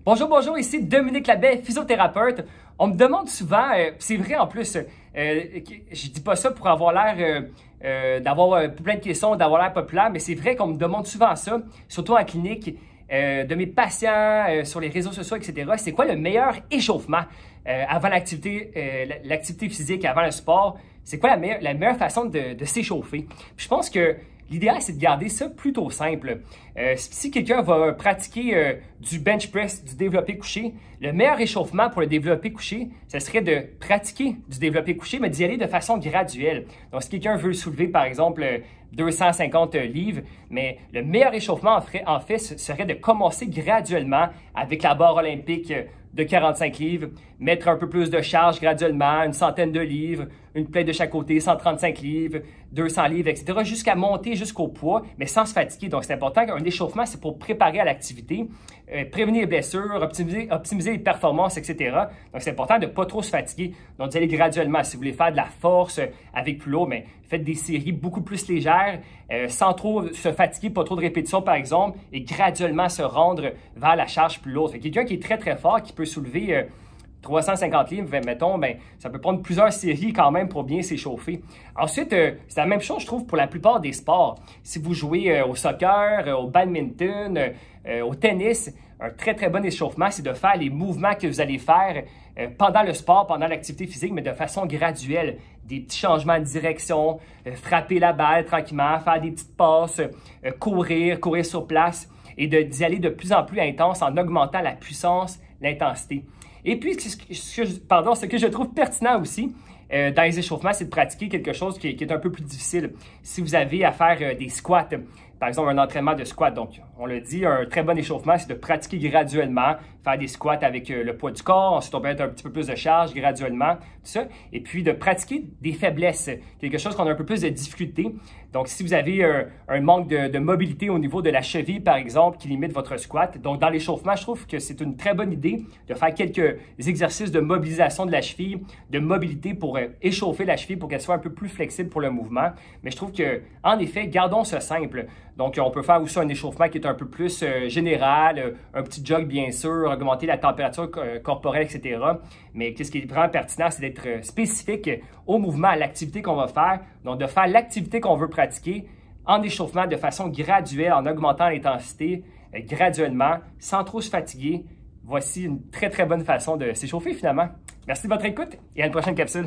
Bonjour, bonjour, ici Dominique Labbé, physiothérapeute. On me demande souvent, c'est vrai en plus, je dis pas ça pour avoir l'air d'avoir plein de questions, d'avoir l'air populaire, mais c'est vrai qu'on me demande souvent ça, surtout en clinique, de mes patients, sur les réseaux sociaux, etc. C'est quoi le meilleur échauffement avant l'activité physique, avant le sport? C'est quoi la meilleure façon de s'échauffer? Puis je pense que l'idéal, c'est de garder ça plutôt simple. Si quelqu'un va pratiquer du bench press, du développé couché, le meilleur échauffement pour le développé couché, ce serait de pratiquer du développé couché, mais d'y aller de façon graduelle. Donc, si quelqu'un veut soulever, par exemple, 250 livres, mais le meilleur échauffement, en fait, serait de commencer graduellement avec la barre olympique de 45 livres, mettre un peu plus de charge graduellement, une centaine de livres, une plaie de chaque côté, 135 livres, 200 livres, etc., jusqu'à monter jusqu'au poids, mais sans se fatiguer. Donc, c'est important qu'un échauffement, c'est pour préparer à l'activité, prévenir les blessures, optimiser les performances, etc. Donc, c'est important de ne pas trop se fatiguer. Donc, d'y aller graduellement. Si vous voulez faire de la force avec plus lourd, mais faites des séries beaucoup plus légères, sans trop se fatiguer, pas trop de répétitions, par exemple, et graduellement se rendre vers la charge plus lourde. Quelqu'un qui est très, très fort, qui peut soulever 350 livres, mettons, ben, ça peut prendre plusieurs séries quand même pour bien s'échauffer. Ensuite, c'est la même chose, je trouve, pour la plupart des sports. Si vous jouez au soccer, au badminton, au tennis, un très, très bon échauffement, c'est de faire les mouvements que vous allez faire pendant le sport, pendant l'activité physique, mais de façon graduelle. Des petits changements de direction, frapper la balle tranquillement, faire des petites passes, courir sur place et d'y aller de plus en plus intense en augmentant la puissance, l'intensité. Et puis, ce que je trouve pertinent aussi dans les échauffements, c'est de pratiquer quelque chose qui est un peu plus difficile. Si vous avez à faire des squats, par exemple un entraînement de squat, donc on l'a dit, un très bon échauffement, c'est de pratiquer graduellement, faire des squats avec le poids du corps, ensuite on peut mettre un petit peu plus de charge graduellement, tout ça, et puis de pratiquer des faiblesses, quelque chose qu'on a un peu plus de difficulté. Donc, si vous avez un manque de mobilité au niveau de la cheville, par exemple, qui limite votre squat, donc dans l'échauffement, je trouve que c'est une très bonne idée de faire quelques exercices de mobilisation de la cheville, de mobilité pour échauffer la cheville pour qu'elle soit un peu plus flexible pour le mouvement. Mais je trouve que, en effet, gardons ce simple. Donc, on peut faire aussi un échauffement qui est un peu plus général, un petit jog, bien sûr, augmenter la température corporelle, etc. Mais ce qui est vraiment pertinent, c'est d'être spécifique au mouvement, à l'activité qu'on va faire. Donc, de faire l'activité qu'on veut pratiquer en échauffement de façon graduelle, en augmentant l'intensité graduellement, sans trop se fatiguer. Voici une très, très bonne façon de s'échauffer finalement. Merci de votre écoute et à une prochaine capsule.